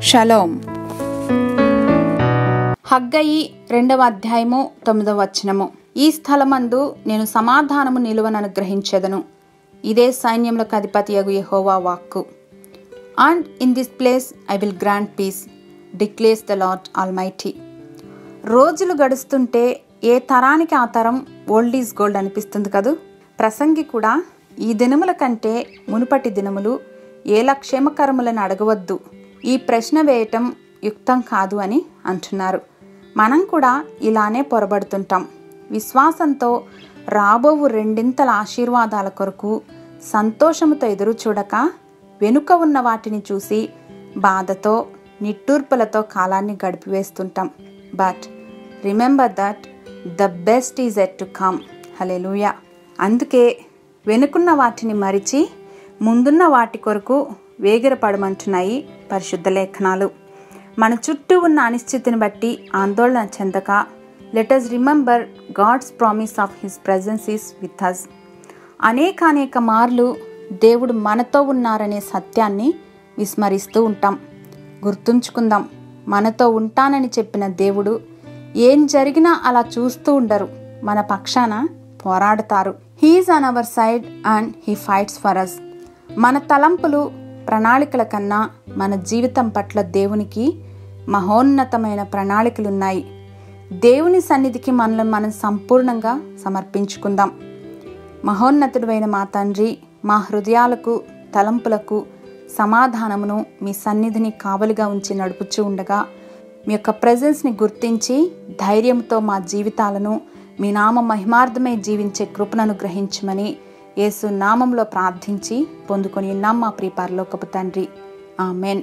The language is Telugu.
షలోం. హగ్గయి 2వ అధ్యాయము 9వ వచనము. ఈ స్థలమందు నేను సమాధానము నిలువను అనుగ్రహించెదను, ఇదే సైన్యములకు అధిపతియగు యెహోవా వాక్కు. And in this place I will grant peace, declares the Lord Almighty. రోజులు గడుస్తుంటే ఏ తరానికి ఆ తరం ఓల్డ్ ఈజ్ గోల్డ్ అనిపిస్తుంది కదూ. ప్రసంగి కూడా ఈ దినముల కంటే మునుపటి దినములు ఏల క్షేమకరములను అడగవద్దు, ఈ ప్రశ్న వేయటం యుక్తం కాదు అని అంటున్నారు. మనం కూడా ఇలానే పొరబడుతుంటాం. విశ్వాసంతో రాబోవు 2 ఆశీర్వాదాల కొరకు సంతోషముతో ఎదురు చూడక వెనుక ఉన్న వాటిని చూసి బాధతో నిట్టూర్పులతో కాలాన్ని గడిపివేస్తుంటాం. But remember that the best is yet to come. Hallelujah. అందుకే వెనుకున్న వాటిని మరిచి ముందున్న వాటి కొరకు వేగిరపడమంటున్నాయి పరిశుద్ధ లేఖనాలు. మన చుట్టూ ఉన్న అనిశ్చితిని బట్టి ఆందోళన చెందక let us remember God's promise of his presence is with us. అనేక మార్లు దేవుడు మనతో ఉన్నారనే సత్యాన్ని విస్మరిస్తూ ఉంటాం. గుర్తుంచుకుందాం, మనతో ఉంటానని చెప్పిన దేవుడు ఏం జరిగినా అలా చూస్తూ ఉండరు, మన పక్షాన పోరాడతారు. He is on our side and he fights for us. మన తలంపులు ప్రణాళికల కన్నా మన జీవితం పట్ల దేవునికి మహోన్నతమైన ప్రణాళికలున్నాయి. దేవుని సన్నిధికి మనల్ని మనం సంపూర్ణంగా సమర్పించుకుందాం. మహోన్నతుడైన మా తండ్రి, మా హృదయాలకు తలంపులకు సమాధానమును మీ సన్నిధిని కావలిగా ఉంచి నడుపుచూ ఉండగా మీ యొక్క ప్రెజెన్స్ని గుర్తించి ధైర్యంతో మా జీవితాలను మీ నామ మహిమార్థమై జీవించే కృపను అనుగ్రహించమని యేసు నామంలో ప్రార్థించి పొందుకొని ఉన్నాం మా ప్రియ పరలోకపు తండ్రి. ఆమెన్.